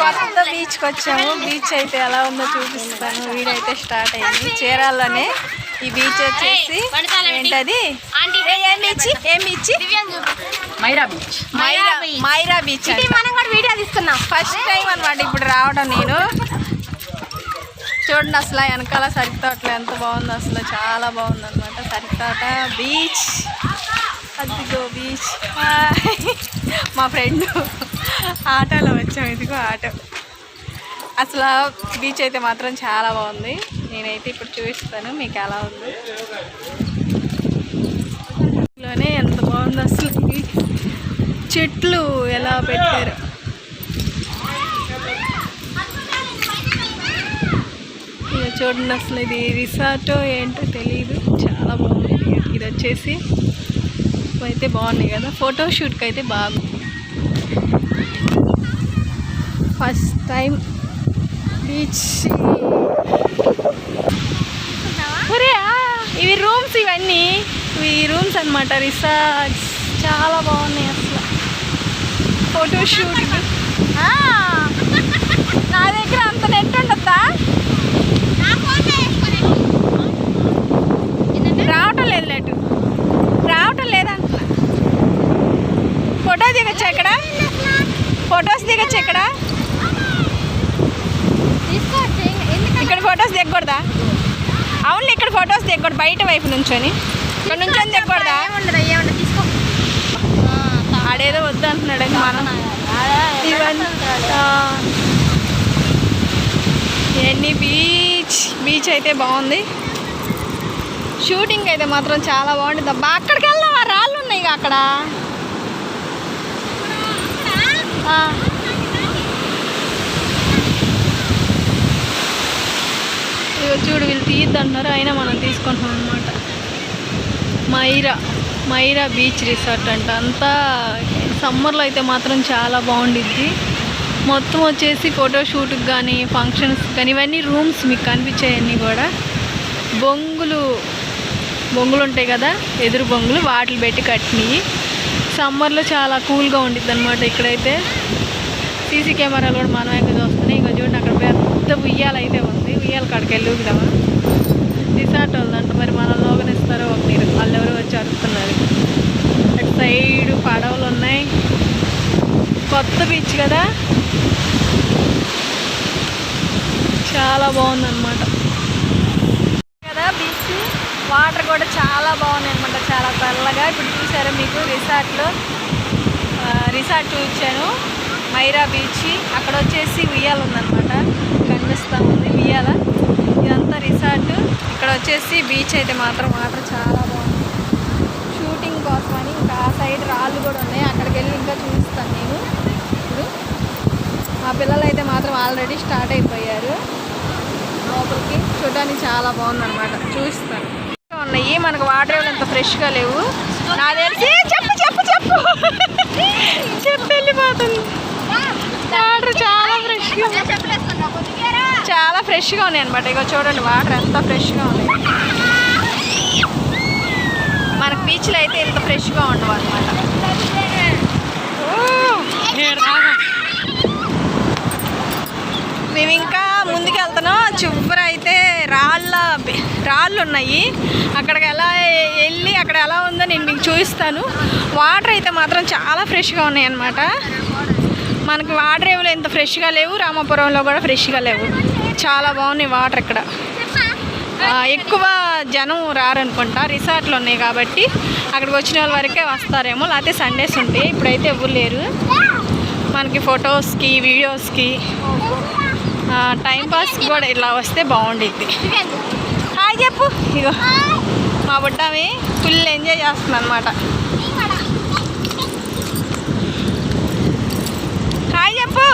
కొత్త బీచ్కి వచ్చాము. బీచ్ అయితే ఎలా ఉందో చూపిస్తాను. వీడియో అయితే స్టార్ట్ అయింది. చీరాల్లోనే ఈ బీచ్ వచ్చేసి ఏంటది, ఏం beach? Maira beach. Maira beach. మనం కూడా వీడియో తీస్తున్నాం. ఫస్ట్ టైం అనమాట ఇప్పుడు రావడం నేను. చూడండి అసలు వెనకాల సరికి తోటలు ఎంత బాగుందో, అసలు చాలా బాగుంది అనమాట. సరికి తోట, బీచ్, అదిగో బీచ్. మా ఫ్రెండ్ ఆటోలో వచ్చాము. ఇదిగో ఆటో. అసలు బీచ్ అయితే మాత్రం చాలా బాగుంది. నేనైతే ఇప్పుడు చూపిస్తాను మీకు ఎలా ఉంది. లోనే ఎంత బాగుంది అసలు. చెట్లు ఎలా పెట్టారు. ఇక చూడండి అసలు ఇది రిసార్టో ఏంటో తెలియదు. చాలా బాగుంది. ఇది వచ్చేసి అయితే బాగున్నాయి కదా, ఫోటోషూట్కి అయితే బాగుంది. First time beach. ఇవి రూమ్స్, ఇవన్నీ ఇవి రూమ్స్ అనమాట, రిసార్ట్స్. చాలా బాగున్నాయి అసలు ఫోటోషూట్కి. నా దగ్గర అంత నెట్ ఉండద్దా? రావటం లేదు, నెట్ రావటం లేదంటున్నా. ఫోటో దిగొచ్చా ఇక్కడ? ఫొటోస్ దిగొచ్చు ఇక్కడ? ఇక్కడ ఫొటోస్ దిగకూడదా? అవును, ఇక్కడ ఫొటోస్ దిగకూడదు. బయట వైపు నుంచొని, ఇక్కడ నుంచొని దిగకూడదా? ఆడేదో వద్దు అంటున్నాడు. మనం ఇవన్నీ బీచ్ అయితే బాగుంది. షూటింగ్ అయితే మాత్రం చాలా బాగుంటుంది అబ్బా. అక్కడికి వెళ్దాం, ఆ రాళ్ళు ఉన్నాయి అక్కడ. ఇక చూడు, వీళ్ళు తీయద్దు అంటున్నారు, అయినా మనం తీసుకుంటున్నాం అనమాట. మైరా బీచ్ రిసార్ట్ అంట. అంతా సమ్మర్లో అయితే మాత్రం చాలా బాగుండిద్ది. మొత్తం వచ్చేసి ఫోటోషూట్కి కానీ, ఫంక్షన్స్ కానీ, ఇవన్నీ రూమ్స్ మీకు కనిపించాయన్నీ కూడా. బొంగులు ఉంటాయి కదా, ఎదురు బొంగులు, వాటిని పెట్టి కట్టినవి. సమ్మర్లో చాలా కూల్గా ఉండిద్ది అనమాట. ఇక్కడైతే సీసీ కెమెరాలు కూడా మనం ఎక్కడ చూస్తున్నాయి. ఇంకా చూడండి, అక్కడ పెద్ద ఉయ్యాల అయితే ఉంది. ఉయ్యాల కాడికి వెళ్ళి ఊగుదామా? రిసార్ట్ వాళ్ళంట, మరి మనం లోగనిస్తారో ఒక మీరు. వాళ్ళు ఎవరో వచ్చి అడుగుతున్నారు. అటు సైడు పడవలు ఉన్నాయి. కొత్త బీచ్ కదా, చాలా బాగుందన్నమాట కదా బీచ్. వాటర్ కూడా చాలా బాగున్నాయి అనమాట, చాలా చల్లగా. ఇప్పుడు చూసారా మీకు రిసార్ట్ చూపించాను, మైరా బీచ్. అక్కడ వచ్చేసి ఉయ్యాల ఉందన్నమాట, కనిపిస్తూ ఉంది ఉయ్యాల. ఇదంతా రిసార్ట్. ఇక్కడ వచ్చేసి బీచ్ అయితే మాత్రం వాటర్ చాలా బాగుంది. షూటింగ్ కోసమని ఇంకా ఆ సైడ్ రాళ్ళు కూడా ఉన్నాయి. అక్కడికి వెళ్ళి ఇంకా చూపిస్తాను నేను. ఇప్పుడు మా పిల్లలు అయితే మాత్రం ఆల్రెడీ స్టార్ట్ అయిపోయారు లోపలికి. చూడడానికి చాలా బాగుందన్నమాట, చూపిస్తాను. ఉన్నాయి మనకు వాటర్ ఎంత ఫ్రెష్గా లేవు నా తెలిసి. చెప్పు వెళ్ళిపోతుంది. వాటర్ చాలా ఫ్రెష్గా ఉన్నాయి అనమాట. ఇక చూడండి వాటర్ ఎంత ఫ్రెష్గా ఉన్నాయి. మనకు బీచ్లో అయితే ఎంత ఫ్రెష్గా ఉండవు అనమాట. మేము ఇంకా ముందుకు వెళ్తున్నాం. చివర అయితే రాళ్ళు ఉన్నాయి. అక్కడికి వెళ్ళి అక్కడ ఎలా ఉందో నేను మీకు చూపిస్తాను. వాటర్ అయితే మాత్రం చాలా ఫ్రెష్గా ఉన్నాయి అన్నమాట. మనకి వాటర్ ఏమో ఎంత ఫ్రెష్గా లేవు, రామాపురంలో కూడా ఫ్రెష్గా లేవు. చాలా బాగున్నాయి వాటర్ ఇక్కడ. ఎక్కువ జనం రారనుకుంటా, రిసార్ట్లు ఉన్నాయి కాబట్టి అక్కడికి వచ్చిన వాళ్ళ వరకే వస్తారేమో, లేకపోతే సండేస్ ఉంటాయి. ఇప్పుడైతే ఎవరు లేరు. మనకి ఫొటోస్కి, వీడియోస్కి, టైంపాస్ కూడా ఇలా వస్తే బాగుండిద్ది. హాయ్ చెప్పు. ఇగో మా బుడ్డమి ఫుల్ ఎంజాయ్ చేస్తుంది అనమాట. హాయ్ చెప్పు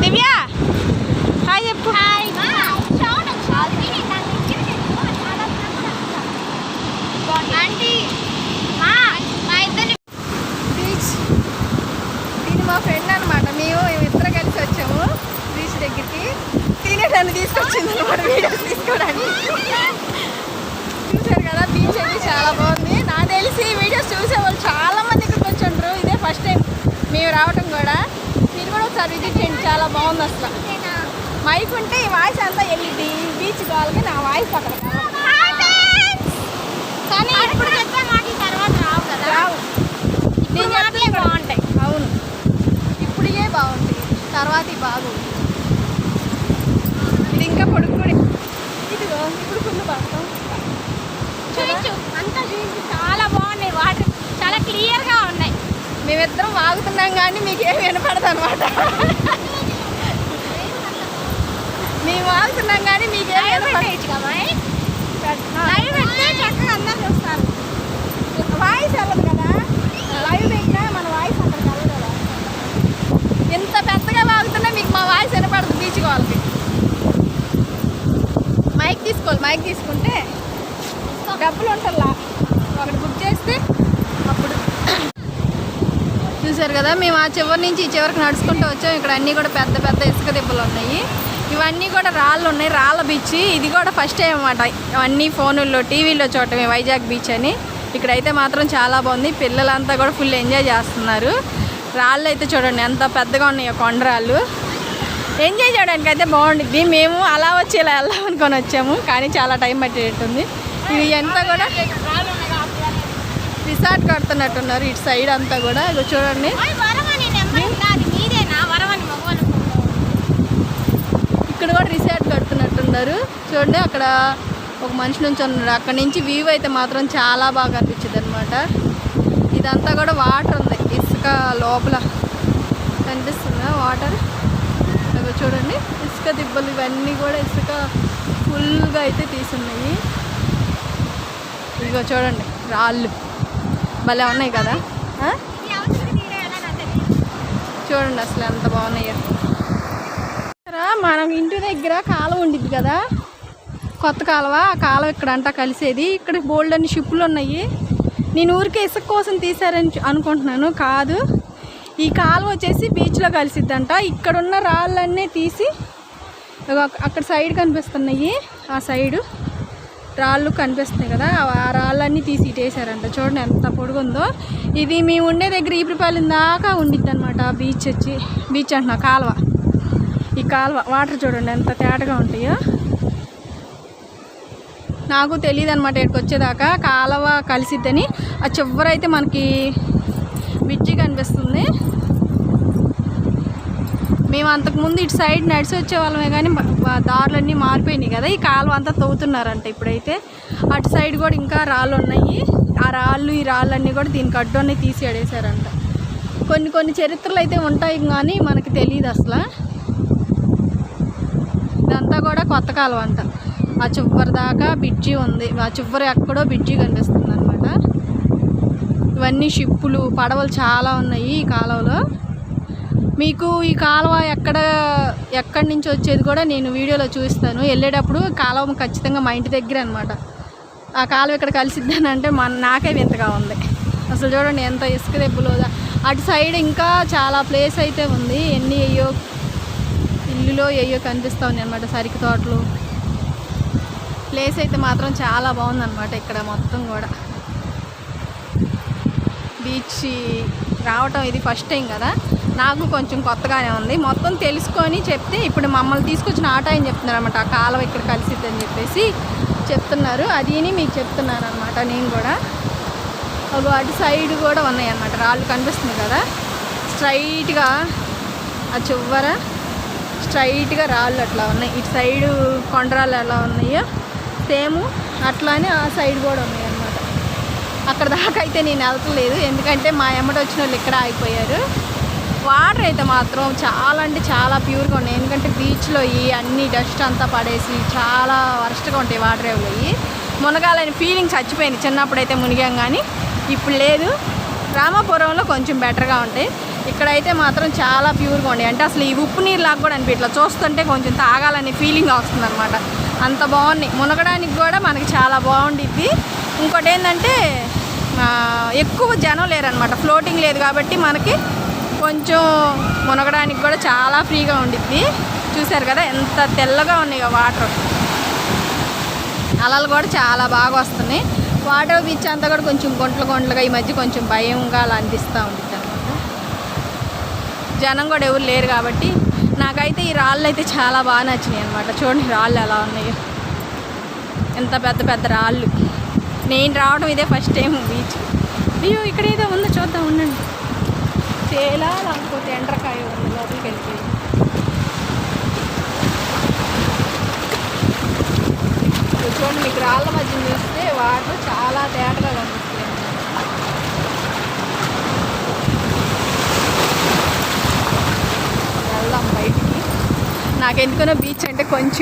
దివ్య. హాయ్ చెప్పు. బీచ్ ఇది మా ఫ్రెండ్ అనమాట. మేము ఇద్దరు కలిసి వచ్చాము బీచ్ దగ్గరికి. నన్ను తీసుకొచ్చింది అనమాట వీడియోస్ తీసుకోవడానికి. చూసారు కదా, బీచ్ అయితే చాలా బాగుంది. నాకు తెలిసి వీడియోస్ చూసేవాళ్ళు చాలా మంది ఇక్కడికి వచ్చి ఉంటారు. ఇదే ఫస్ట్ టైం మేము రావటం కూడా. మీరు కూడా ఒకసారి విజిట్ చేయండి, చాలా బాగుంది అసలు. మైక్ ఉంటే ఈ వాయిస్ అంతా వెళ్ళింది, బీచ్ కావాలి నా వాయిస్ అక్కడ కానీ ఇప్పుడు చెప్పే మాటలు తర్వాత రావు కదా. రావు, నేను మాటలే బాగుంటాయి. అవును, ఇప్పుడే బాగుంటాయి, తర్వాత బాగు. ఇది ఇంకా పొడుగుడి, ఇదిగో ఇప్పుడు ఫుల్ పడతాం. చూపించు, అంతా చూపించు. చాలా బాగున్నాయి, వాటర్ చాలా క్లియర్గా ఉన్నాయి. మేమిద్దరం వాగుతున్నాం కానీ మీకు ఏమి వినపడదు అనమాట. మేము వాగుతున్నాం కానీ మీకు ఏమి వినపడదు. లైవ్ పెడితే చక్కగా అందరూ చూస్తారు. వాయిస్ వెళ్ళదు కదా, లైవ్ పెట్టినా మన వాయిస్ అక్కడికి వెళ్ళదు కదా. ఎంత పెద్దగా వాగుతున్నా మీకు మా వాయిస్ వినపడదు. బీచ్ వాళ్ళకి మైక్ తీసుకోవాలి, మైక్ తీసుకుంటే డబ్బులు ఉంటారులా, ఒకటి బుక్ చేస్తే అప్పుడు. చూసారు కదా, మేము ఆ చివరి నుంచి ఈ చివరికి నడుచుకుంటూ వచ్చాం. ఇక్కడ అన్నీ కూడా పెద్ద పెద్ద ఇసుక దెబ్బలు ఉన్నాయి. ఇవన్నీ కూడా రాళ్ళు ఉన్నాయి, రాళ్ళ బీచ్. ఇది కూడా ఫస్ట్ టైం అన్నమాట. అన్నీ ఫోనుల్లో టీవీలో చూడటమే వైజాగ్ బీచ్ అని. ఇక్కడైతే మాత్రం చాలా బాగుంది, పిల్లలంతా కూడా ఫుల్ ఎంజాయ్ చేస్తున్నారు. రాళ్ళు అయితే చూడండి ఎంత పెద్దగా ఉన్నాయో, కొండరాళ్ళు. ఎంజాయ్ చేయడానికి అయితే బాగుండిద్ది. మేము అలా వచ్చి ఇలా వెళ్దాం అనుకొని వచ్చాము, కానీ చాలా టైం పట్టేటట్టుంది. ఇది అంతా కూడా రిసార్ట్ కడుతున్నట్టున్నారు ఇటు సైడ్ అంతా కూడా. ఇక చూడండి, ఇక్కడ కూడా రిసార్ట్ కడుతున్నట్టున్నారు. చూడండి, అక్కడ ఒక మనిషి నుంచి ఉన్నాడు. అక్కడ నుంచి వ్యూ అయితే మాత్రం చాలా బాగా అనిపించింది అనమాట. ఇదంతా కూడా వాటర్ ఉంది, ఇసుక లోపల కనిపిస్తుంది వాటర్. అక్కడ చూడండి, ఇసుక దిబ్బలు ఇవన్నీ కూడా ఇసుక ఫుల్గా అయితే తీసున్నాయి. ఇదిగో చూడండి, రాళ్ళు భలే ఉన్నాయి కదా. చూడండి అసలు ఎంత బాగున్నాయో. మనం ఇంటి దగ్గర కాలువ ఉండిద్ది కదా, కొత్త కాలువ. ఆ కాలువ ఇక్కడ అంతా కలిసేది. ఇక్కడ బోల్డ్ అన్ని షిప్పులు ఉన్నాయి. నేను ఊరికే ఇసుక కోసం తీసారని అనుకుంటున్నాను, కాదు. ఈ కాలువ వచ్చేసి బీచ్లో కలిసిద్దంట. ఇక్కడున్న రాళ్ళన్నీ తీసి అక్కడ సైడ్ కనిపిస్తున్నాయి, ఆ సైడు రాళ్ళు కనిపిస్తున్నాయి కదా, ఆ రాళ్ళన్నీ తీసి ఇటేసారంట. చూడండి ఎంత పొడుగుందో. ఇది మేము ఉండే దగ్గర ఈపురిపాలెం దాకా ఉండిద్ది అనమాట. బీచ్ వచ్చి, బీచ్ అంటున్నా, కాలువ. ఈ కాలువ వాటర్ చూడండి ఎంత తేటగా ఉంటాయో. నాకు తెలియదు అనమాట ఇక్కడికి వచ్చేదాకా కాలువ కలిసిద్దని. ఆ చివరైతే మనకి బ్రిడ్జి కనిపిస్తుంది. మేము అంతకుముందు ఇటు సైడ్ నడిచి వచ్చేవాళ్ళమే, కానీ దారులన్నీ మారిపోయినాయి కదా. ఈ కాలువ అంతా తవ్వుతున్నారంట ఇప్పుడైతే. అటు సైడ్ కూడా ఇంకా రాళ్ళు ఉన్నాయి. ఆ రాళ్ళు ఈ రాళ్ళన్నీ కూడా దీనికి అడ్డు అన్నీ తీసి అడేశారంట. కొన్ని చరిత్రలు అయితే ఉంటాయి కానీ మనకి తెలియదు అసలు. ఇదంతా కూడా కొత్త కాలువ అంట. ఆ చివరి దాకా బ్రిడ్జి ఉంది, ఆ చివరి ఎక్కడో బ్రిడ్జి కనిపిస్తుంది అనమాట. ఇవన్నీ షిప్పులు, పడవలు చాలా ఉన్నాయి ఈ కాలువలో. మీకు ఈ కాలువ ఎక్కడి నుంచి వచ్చేది కూడా నేను వీడియోలో చూపిస్తాను. వెళ్ళేటప్పుడు కాలువ ఖచ్చితంగా మా ఇంటి దగ్గర అనమాట. ఆ కాలువ ఇక్కడ కలిసిద్దని అంటే నాకే వింతగా ఉంది అసలు. చూడండి ఎంత ఇసుక దెబ్బలు. అటు సైడ్ ఇంకా చాలా ప్లేస్ అయితే ఉంది. ఎన్ని ఇల్లులో కనిపిస్తూ ఉన్నాయి అనమాట, సరికి తోటలు. ప్లేస్ అయితే మాత్రం చాలా బాగుందన్నమాట ఇక్కడ మొత్తం కూడా. బీచ్ రావటం ఇది ఫస్ట్ టైం కదా, నాకు కొంచెం కొత్తగానే ఉంది. మొత్తం తెలుసుకొని చెప్తే ఇప్పుడు మమ్మల్ని తీసుకొచ్చిన ఆట అని చెప్తున్నారు అనమాట. ఆ కాలువ ఇక్కడ కలిసిద్దని చెప్పేసి చెప్తున్నారు. అది మీకు చెప్తున్నాను అనమాట నేను కూడా. అటు సైడ్ కూడా ఉన్నాయి అన్నమాట, రాళ్ళు కనిపిస్తుంది కదా స్ట్రైట్గా. ఆ చివర స్ట్రైట్గా రాళ్ళు అట్లా ఉన్నాయి. ఇటు సైడు కొండరాళ్ళు ఎలా ఉన్నాయో సేమ్ అట్లానే ఆ సైడ్ కూడా ఉన్నాయి అన్నమాట. అక్కడ దాకా అయితే నేను వెళ్తలేదు, ఎందుకంటే మా ఎమ్మటి వచ్చిన వాళ్ళు ఇక్కడ ఆగిపోయారు. వాటర్ అయితే మాత్రం చాలా అంటే చాలా ప్యూర్గా ఉన్నాయి. ఎందుకంటే బీచ్లో అన్ని డస్ట్ అంతా పడేసి చాలా వరస్ట్గా ఉంటాయి వాటర్ అవి. మునగాలని ఫీలింగ్ చచ్చిపోయింది చిన్నప్పుడైతే మునిగాం, కానీ ఇప్పుడు లేదు. రామాపురంలో కొంచెం బెటర్గా ఉంటాయి, ఇక్కడైతే మాత్రం చాలా ప్యూర్గా ఉన్నాయి. అంటే అసలు ఈ ఉప్పు నీరు లాగా కూడా అనిపించట్లా, చూస్తుంటే కొంచెం తాగాలనే ఫీలింగ్ వస్తుంది అనమాట. అంత బాగున్నాయి. మునగడానికి కూడా మనకి చాలా బాగుండిద్ది. ఇంకోటి ఏంటంటే ఎక్కువ జనం లేరనమాట, ఫ్లోటింగ్ లేదు కాబట్టి మనకి కొంచెం మునగడానికి కూడా చాలా ఫ్రీగా ఉండిద్ది. చూసారు కదా ఎంత తెల్లగా ఉన్నాయో వాటర్. అలలు కూడా చాలా బాగా వస్తున్నాయి. వాటర్ బీచ్ అంతా కూడా కొంచెం గుంటలుగా ఈ మధ్య కొంచెం భయంగా అలా అనిపిస్తూ ఉంటుంది అనమాట. జనం కూడా ఎవరు లేరు కాబట్టి నాకైతే ఈ రాళ్ళు అయితే చాలా బాగా నచ్చినాయి అనమాట. చూడండి రాళ్ళు ఎలా ఉన్నాయో, ఎంత పెద్ద పెద్ద రాళ్ళు. నేను రావడం ఇదే ఫస్ట్ టైం బీచ్. అయ్యో ఇక్కడ ఏదో ఉందో చూద్దాం, ఉండండి. తేలా లేకపోతే ఎండ్రకాయ ఉంది, లోపలికి వెళ్ళిపోయి. చూడండి, మీకు రాళ్ళ మధ్య చూస్తే వాటర్ చాలా తేటగా కనిపిస్తాయి. వెళ్దాం బయటికి. నాకు ఎందుకనో బీచ్ అంటే కొంచెం